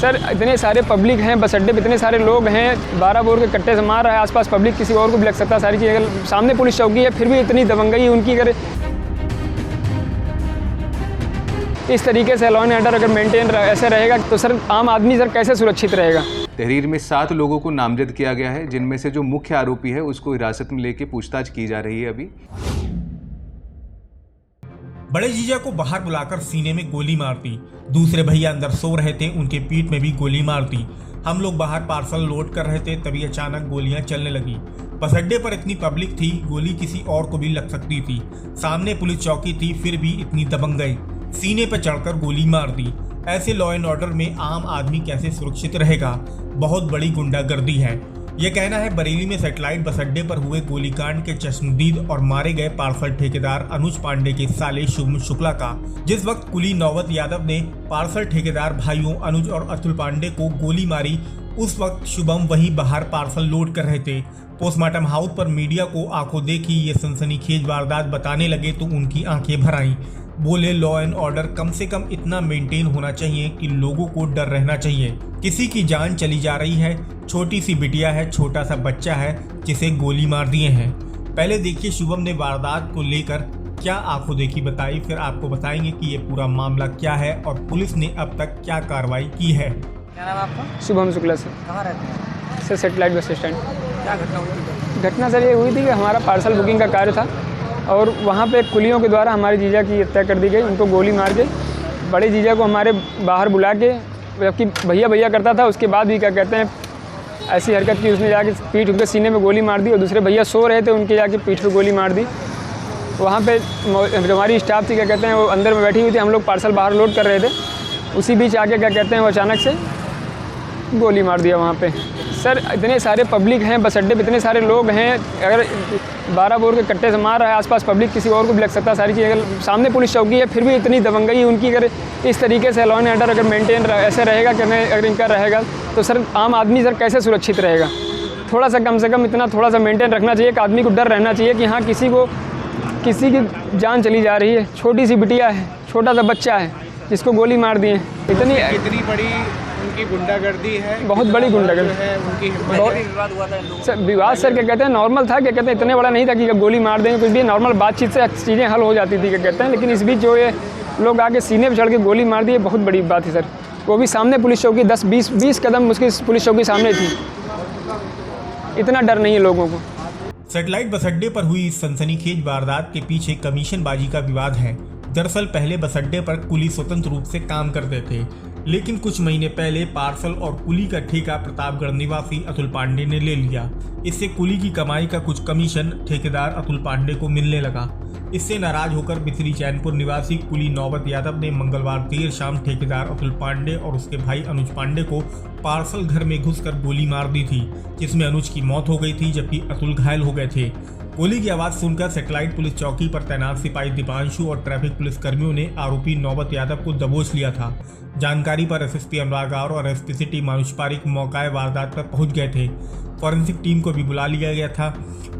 Sir इतने सारे public हैं, बस अड्डे पे इतने सारे लोग हैं, 12 बोर के कट्टे से मार रहा है, आसपास पब्लिक किसी और को भी लग सकता है। सारी चीज़ अगर सामने पुलिस चौकी है फिर भी इतनी दबंगई उनकी करे। इस तरीके से लॉ एंड ऑर्डर अगर मेंटेन ऐसे रहेगा तो सर आम आदमी सर कैसे सुरक्षित रहेगा। तहरीर में 7 लोगों को नामजद किया गया है, जिनमें से जो मुख्य आरोपी है उसको हिरासत में लेके पूछताछ की जा रही है। अभी बड़े जीजा को बाहर बुलाकर सीने में गोली मार दी। दूसरे भैया अंदर सो रहे थे, उनके पीठ में भी गोली मार दी। हम लोग बाहर पार्सल लोड कर रहे थे, तभी अचानक गोलियां चलने लगी। बस अड्डे पर इतनी पब्लिक थी, गोली किसी और को भी लग सकती थी। सामने पुलिस चौकी थी, फिर भी इतनी दबंगई, सीने पर चढ़कर गोली मार दी। ऐसे लॉ एंड ऑर्डर में आम आदमी कैसे सुरक्षित रहेगा। बहुत बड़ी गुंडागर्दी है। ये कहना है बरेली में सैटेलाइट बस अड्डे पर हुए गोलीकांड के चश्मदीद और मारे गए पार्सल ठेकेदार अनुज पांडे के साले शुभम शुक्ला का। जिस वक्त कुली नौबत यादव ने पार्सल ठेकेदार भाइयों अनुज और अतुल पांडे को गोली मारी, उस वक्त शुभम वहीं बाहर पार्सल लोड कर रहे थे। पोस्टमार्टम हाउस पर मीडिया को आंखों देखी ये सनसनीखेज वारदात बताने लगे तो उनकी आंखें भर आईं। बोले लॉ एंड ऑर्डर कम से कम इतना मेंटेन होना चाहिए कि लोगों को डर रहना चाहिए। किसी की जान चली जा रही है, छोटी सी बिटिया है, छोटा सा बच्चा है जिसे गोली मार दिए हैं। पहले देखिए शुभम ने वारदात को लेकर क्या आंखों देखी बताई, फिर आपको बताएंगे कि ये पूरा मामला क्या है और पुलिस ने अब तक क्या कार्रवाई की है। क्या नाम है आपका? शुभम शुक्ला सर। कहाँ रहते हैं? Sir satellite bus stand. क्या घटना हुई थी? घटना सर ये हुई थी कि हमारा पार्सल बुकिंग का कार्य था और वहाँ पे कुलियों के द्वारा हमारे जीजा की हत्या कर दी गई। उनको गोली मार के बड़े जीजा को हमारे बाहर बुला के, जबकि भैया भैया करता था, उसके बाद भी क्या कहते हैं ऐसी हरकत की, उसने जाके पीठ उनके सीने में गोली मार दी और दूसरे भैया सो रहे थे, उनके जाके पीठ पे गोली मार दी। वहाँ पे जो हमारी स्टाफ थी क्या कहते हैं वो अंदर में बैठी हुई थी, हम लोग पार्सल बाहर लोड कर रहे थे, उसी बीच आके क्या कहते हैं वो अचानक से गोली मार दिया वहाँ पे। सर इतने सारे पब्लिक हैं, बस अड्डे पे इतने सारे लोग हैं, अगर 12 बोर के कट्टे से मार रहा है, आसपास पब्लिक किसी और को भी लग सकता है। सारी चीज़ अगर सामने पुलिस चौकी है फिर भी इतनी दबंगई उनकी करे। इस तरीके से लॉ एंड ऑर्डर अगर मेंटेन ऐसे रहेगा कि अगर इनका रहेगा तो सर आम आदमी सर कैसे सुरक्षित रहेगा। थोड़ा सा कम से कम इतना थोड़ा सा मेंटेन रखना चाहिए कि आदमी को डर रहना चाहिए कि हाँ किसी की जान चली जा रही है, छोटी सी बिटिया है, छोटा सा बच्चा है जिसको गोली मार दी है। कितनी बड़ी उनकी गुंडागर्दी है, बहुत बड़ी गुंडागर्दी है उनकी। विवाद हुआ था सर, विवाद सर क्या कहते हैं नॉर्मल था, क्या कहते हैं इतने बड़ा नहीं था कि गोली मार देंगे, कुछ भी नॉर्मल बातचीत से चीज़ें हल हो जाती थी क्या कहते हैं। लेकिन इस बीच जो ये लोग आके सीने पर चढ़ के गोली मार दी, बहुत बड़ी बात है सर। वो भी सामने पुलिस चौकी 10-20 कदम उसकी पुलिस चौकी सामने थी। इतना डर नहीं है लोगों को। सैटेलाइट बस अड्डे पर हुई इस सनसनीखेज वारदात के पीछे कमीशनबाजी का विवाद है। दरअसल पहले बस अड्डे पर कुली स्वतंत्र रूप से काम करते थे, लेकिन कुछ महीने पहले पार्सल और कुली का ठेका प्रतापगढ़ निवासी अतुल पांडे ने ले लिया। इससे कुली की कमाई का कुछ कमीशन ठेकेदार अतुल पांडे को मिलने लगा। इससे नाराज होकर बिथरी चैनपुर निवासी कुली नौबत यादव ने मंगलवार देर शाम ठेकेदार अतुल पांडे और उसके भाई अनुज पांडे को पार्सल घर में घुसकर गोली मार दी थी, जिसमें अनुज की मौत हो गई थी जबकि अतुल घायल हो गए थे। गोली की आवाज सुनकर सैटेलाइट पुलिस चौकी पर तैनात सिपाही दीपांशु और ट्रैफिक पुलिस कर्मियों ने आरोपी नौबत यादव को दबोच लिया था। जानकारी पर एसएसपी अनुराग और एसपी सिटी मानुष पारिक मौका वारदात पर पहुंच गए थे। फॉरेंसिक टीम को भी बुला लिया गया था।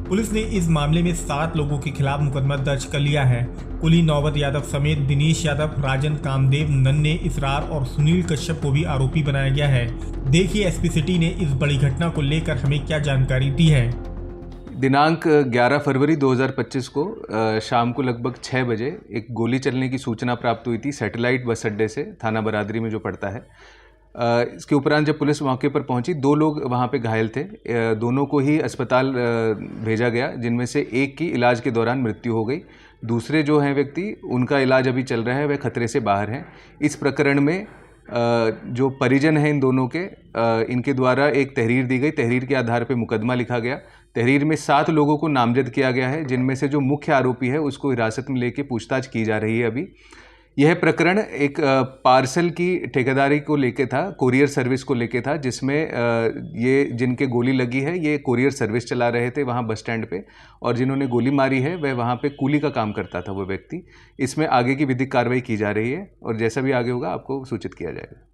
पुलिस ने इस मामले में 7 लोगों के खिलाफ मुकदमा दर्ज कर लिया है। कुली नौबत यादव समेत दिनेश यादव, राजन कामदेव, नन्हे, इसरार और सुनील कश्यप को भी आरोपी बनाया गया है। देखिए एसपी सिटी ने इस बड़ी घटना को लेकर हमें क्या जानकारी दी है। दिनांक 11 फरवरी 2025 को शाम को लगभग 6 बजे एक गोली चलने की सूचना प्राप्त हुई थी सैटेलाइट बस अड्डे से, थाना बरादरी में जो पड़ता है। इसके उपरांत जब पुलिस मौके पर पहुंची, 2 लोग वहां पे घायल थे। दोनों को ही अस्पताल भेजा गया, जिनमें से एक की इलाज के दौरान मृत्यु हो गई। दूसरे जो हैं व्यक्ति, उनका इलाज अभी चल रहा है, वह खतरे से बाहर हैं। इस प्रकरण में जो परिजन हैं इन दोनों के, इनके द्वारा एक तहरीर दी गई। तहरीर के आधार पर मुकदमा लिखा गया। तहरीर में 7 लोगों को नामजद किया गया है, जिनमें से जो मुख्य आरोपी है उसको हिरासत में लेके पूछताछ की जा रही है। अभी यह प्रकरण एक पार्सल की ठेकेदारी को लेके था, कोरियर सर्विस को लेके था, जिसमें ये जिनके गोली लगी है ये कोरियर सर्विस चला रहे थे वहाँ बस स्टैंड पे, और जिन्होंने गोली मारी है वह वहाँ पे कूली का काम करता था वो व्यक्ति। इसमें आगे की विधिक कार्रवाई की जा रही है और जैसा भी आगे होगा आपको सूचित किया जाएगा।